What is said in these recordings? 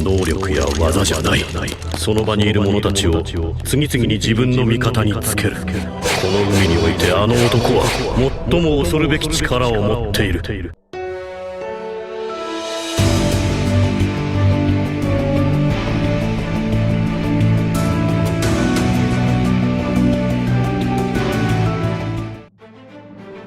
能力や技じゃない。その場にいる者たちを次々に自分の味方につける。この海においてあの男は最も恐るべき力を持っている。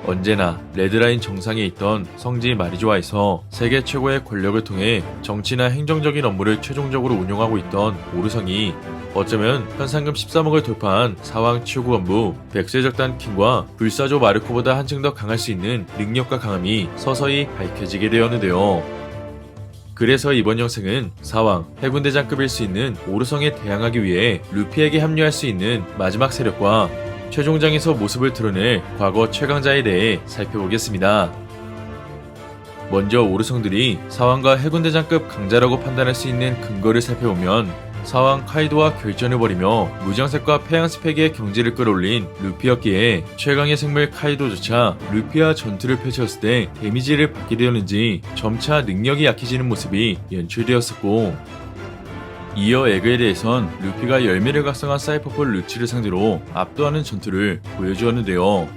언제나 레드라인 정상에 있던 성지 마리조아에서 세계 최고의 권력을 통해 정치나 행정적인 업무를 최종적으로 운영하고 있던 오르성이 어쩌면 현상금 13억을 돌파한 사왕 최고간부 백쇄적단 킹과 불사조 마르코보다 한층 더 강할 수 있는 능력과 강함이 서서히 밝혀지게 되었는데요. 그래서 이번 영상은 사왕, 해군대장급일 수 있는 오르성에 대항하기 위해 루피에게 합류할 수 있는 마지막 세력과 최종장에서 모습을 드러낼 과거 최강자에 대해 살펴보겠습니다. 먼저 오르성들이 사왕과 해군대장급 강자라고 판단할 수 있는 근거를 살펴보면 사왕 카이도와 결전을 벌이며 무장색과 폐양 스펙의 경지를 끌어올린 루피였기에 최강의 생물 카이도조차 루피와 전투를 펼쳤을 때 데미지를 받게 되었는지 점차 능력이 약해지는 모습이 연출되었었고, 이어 에그에 대해선 루피가 열매를 각성한 사이퍼폴 루치를 상대로 압도하는 전투를 보여주었는데요.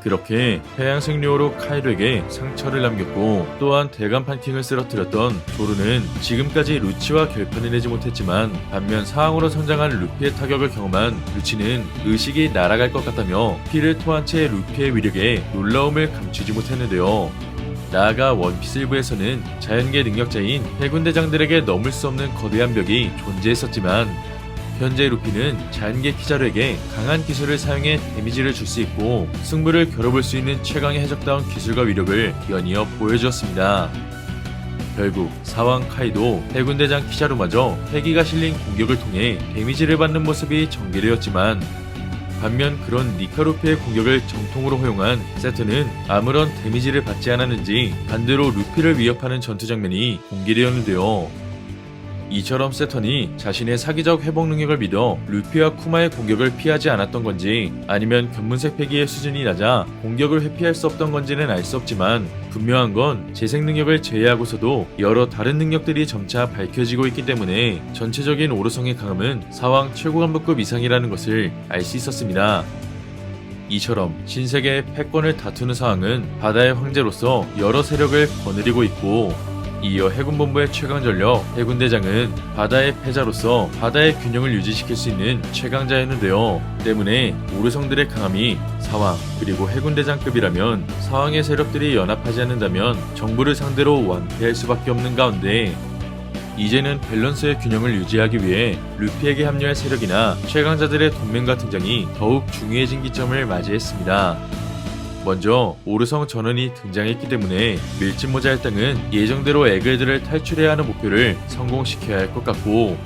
그렇게 해양생료로 카이도에게 상처를 남겼고, 또한 대간판 킹을 쓰러뜨렸던 조르는 지금까지 루치와 결판을 내지 못했지만, 반면 사왕으로 성장한 루피의 타격을 경험한 루치는 의식이 날아갈 것 같다며 피를 토한 채 루피의 위력에 놀라움을 감추지 못했는데요. 나아가 원피스 일부에서는 자연계 능력자인 해군대장들에게 넘을 수 없는 거대한 벽이 존재했었지만, 현재 루피는 자연계 키자루에게 강한 기술을 사용해 데미지를 줄 수 있고 승부를 겨뤄볼 수 있는 최강의 해적다운 기술과 위력을 연이어 보여주었습니다. 결국 사왕 카이도, 해군대장 키자루마저 패기가 실린 공격을 통해 데미지를 받는 모습이 전개되었지만, 반면 그런 니카루피의 공격을 정통으로 허용한 세턴은 아무런 데미지를 받지 않았는지 반대로 루피를 위협하는 전투 장면이 공개되었는데요. 이처럼 세턴이 자신의 사기적 회복 능력을 믿어 루피와 쿠마의 공격을 피하지 않았던 건지, 아니면 견문색 패기의 수준이 낮아 공격을 회피할 수 없던 건지는 알 수 없지만, 분명한 건 재생 능력을 제외하고서도 여러 다른 능력들이 점차 밝혀지고 있기 때문에 전체적인 오르성의 강함은 사왕 최고간부급 이상이라는 것을 알 수 있었습니다. 이처럼 신세계의 패권을 다투는 사왕은 바다의 황제로서 여러 세력을 거느리고 있고, 이어 해군본부의 최강전력 해군대장은 바다의 패자로서 바다의 균형을 유지시킬 수 있는 최강자였는데요. 때문에 오르성들의 강함이 사왕 그리고 해군대장급이라면 사왕의 세력들이 연합하지 않는다면 정부를 상대로 완패할 수밖에 없는 가운데, 이제는 밸런스의 균형을 유지하기 위해 루피에게 합류할 세력이나 최강자들의 동맹과 등장이 더욱 중요해진 기점을 맞이했습니다. 먼저 오르성 전원이 등장했기 때문에 밀짚모자 일당은 예정대로 에그헤드를 탈출해야 하는 목표를 성공시켜야 할 것 같고,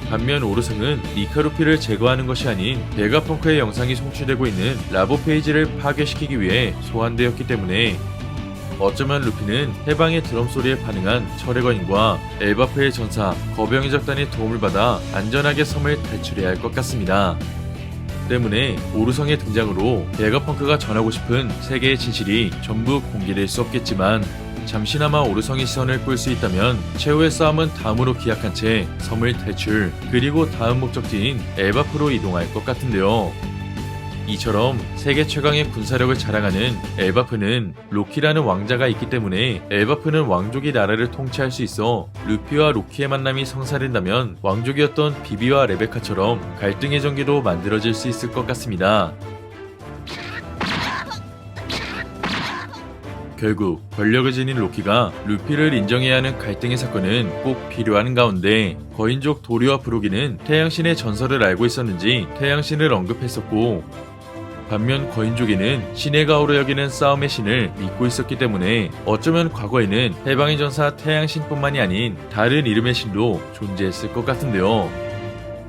반면 오르성은 니카루피를 제거하는 것이 아닌 베가펑크의 영상이 송출되고 있는 라보 페이지를 파괴시키기 위해 소환되었기 때문에 어쩌면 루피는 해방의 드럼 소리에 반응한 철의거인과 엘바프의 전사 거병의 적단의 도움을 받아 안전하게 섬을 탈출해야 할 것 같습니다. 때문에 오르성의 등장으로 베가펑크가 전하고 싶은 세계의 진실이 전부 공개될 수 없겠지만, 잠시나마 오르성의 시선을 끌 수 있다면 최후의 싸움은 다음으로 기약한 채 섬을 탈출, 그리고 다음 목적지인 엘바프로 이동할 것 같은데요. 이처럼 세계 최강의 군사력을 자랑하는 엘바프는 로키라는 왕자가 있기 때문에 엘바프는 왕족이 나라를 통치할 수 있어 루피와 로키의 만남이 성사된다면 왕족이었던 비비와 레베카처럼 갈등의 전개도 만들어질 수 있을 것 같습니다. 결국 권력을 지닌 로키가 루피를 인정해야 하는 갈등의 사건은 꼭 필요한 가운데, 거인족 도리와 브로기는 태양신의 전설을 알고 있었는지 태양신을 언급했었고, 반면 거인족에는 신의 가오로 여기는 싸움의 신을 믿고 있었기 때문에 어쩌면 과거에는 해방의 전사 태양신뿐만이 아닌 다른 이름의 신도 존재했을 것 같은데요.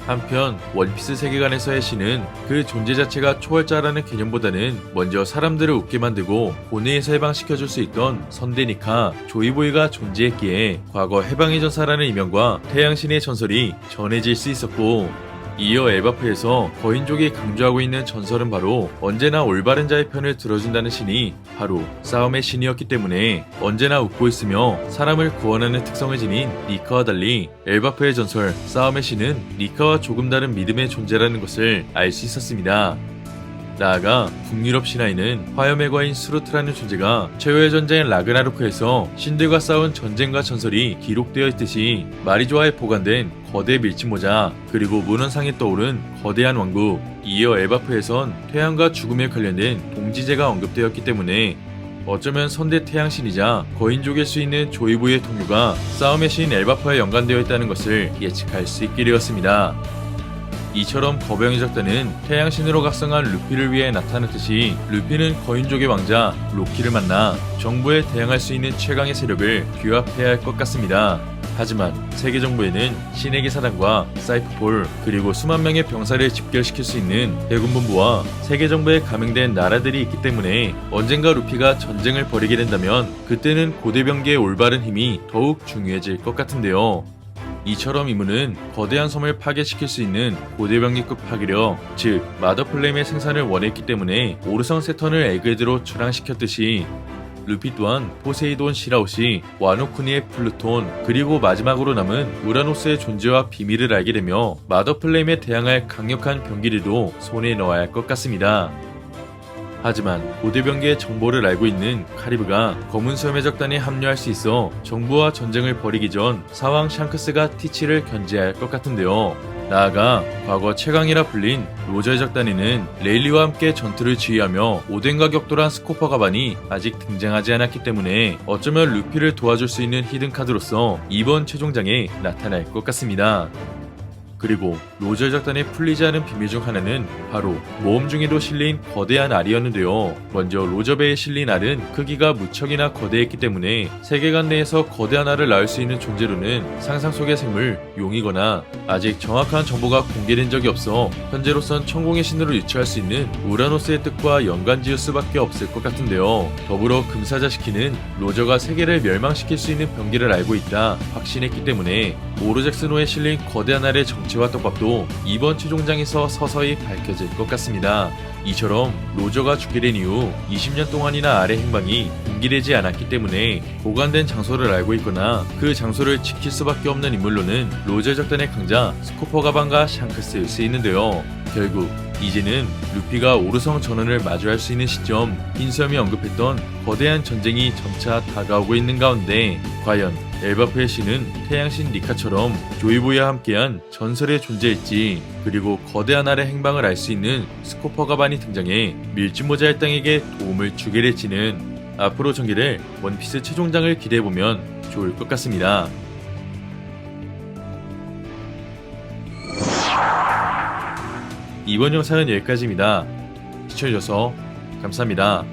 한편 원피스 세계관에서의 신은 그 존재 자체가 초월자라는 개념보다는 먼저 사람들을 웃게 만들고 고뇌에서 해방시켜줄 수 있던 선데니카, 조이보이가 존재했기에 과거 해방의 전사라는 이명과 태양신의 전설이 전해질 수 있었고, 이어 엘바프에서 거인족이 강조하고 있는 전설은 바로 언제나 올바른 자의 편을 들어준다는 신이 바로 싸움의 신이었기 때문에 언제나 웃고 있으며 사람을 구원하는 특성을 지닌 니카와 달리 엘바프의 전설 싸움의 신은 니카와 조금 다른 믿음의 존재라는 것을 알 수 있었습니다. 나아가 북유럽 신화에는 화염의 과인 스루트라는 존재가 최후의 전쟁 라그나로크에서 신들과 싸운 전쟁과 전설이 기록되어 있듯이 마리조아에 보관된 거대 밀짚모자 그리고 문헌상에 떠오른 거대한 왕국, 이어 엘바프에선 태양과 죽음에 관련된 동지제가 언급되었기 때문에 어쩌면 선대 태양신이자 거인족일 수 있는 조이부의 동료가 싸움의 신 엘바프와 연관되어 있다는 것을 예측할 수 있게 되었습니다. 이처럼 거병이 적다는 태양신으로 각성한 루피를 위해 나타났듯이 루피는 거인족의 왕자 로키를 만나 정부에 대항할 수 있는 최강의 세력을 규합해야 할 것 같습니다. 하지만 세계 정부에는 신의 기사단과 사이프폴 그리고 수만 명의 병사를 집결시킬 수 있는 대군본부와 세계 정부에 가맹된 나라들이 있기 때문에 언젠가 루피가 전쟁을 벌이게 된다면 그때는 고대병기의 올바른 힘이 더욱 중요해질 것 같은데요. 이처럼 이문은 거대한 섬을 파괴시킬 수 있는 고대병기급 파괴력, 즉 마더플레임의 생산을 원했기 때문에 오르성 세턴을 에그헤드로 출항시켰듯이 루피 또한 포세이돈 시라우시, 와노쿠니의 플루톤, 그리고 마지막으로 남은 우라노스의 존재와 비밀을 알게 되며 마더플레임에 대항할 강력한 병기들도 손에 넣어야 할 것 같습니다. 하지만 고대병기의 정보를 알고 있는 카리브가 검은 수염의 적단에 합류할 수 있어 정부와 전쟁을 벌이기 전 사왕 샹크스가 티치를 견제해야 할 것 같은데요. 나아가 과거 최강이라 불린 로저의 적단에는 레일리와 함께 전투를 지휘하며 오덴과 격돌한 스코퍼 가반이 아직 등장하지 않았기 때문에 어쩌면 루피를 도와줄 수 있는 히든카드로서 이번 최종장에 나타날 것 같습니다. 그리고 로저 작단에 풀리지 않은 비밀 중 하나는 바로 모험 중에도 실린 거대한 알이었는데요. 먼저 로저배에 실린 알은 크기가 무척이나 거대했기 때문에 세계관 내에서 거대한 알을 낳을 수 있는 존재로는 상상 속의 생물, 용이거나 아직 정확한 정보가 공개된 적이 없어 현재로선 천공의 신으로 유추할 수 있는 우라노스의 뜻과 연관지을 수밖에 없을 것 같은데요. 더불어 금사자시키는 로저가 세계를 멸망시킬 수 있는 병기를 알고 있다 확신했기 때문에 오르잭스노에 실린 거대한 알의 정체와 떡밥도 이번 최종장에서 서서히 밝혀질 것 같습니다. 이처럼 로저가 죽게 된 이후 20년 동안이나 알의 행방이 공개되지 않았기 때문에 보관된 장소를 알고 있거나 그 장소를 지킬 수밖에 없는 인물로는 로저 작단의 강자 스코퍼 가반과 샹크스일 수 있는데요. 결국 이제는 루피가 오르성 전원을 마주할 수 있는 시점, 흰수염이 언급했던 거대한 전쟁이 점차 다가오고 있는 가운데 과연 엘바프의 신은 태양신 니카처럼 조이보이와 함께한 전설의 존재일지, 그리고 거대한 알의 행방을 알 수 있는 스코퍼 가반이 등장해 밀짚모자 일당에게 도움을 주게 될지는 앞으로 전개될 원피스 최종장을 기대해보면 좋을 것 같습니다. 이번 영상은 여기까지입니다. 시청해주셔서 감사합니다.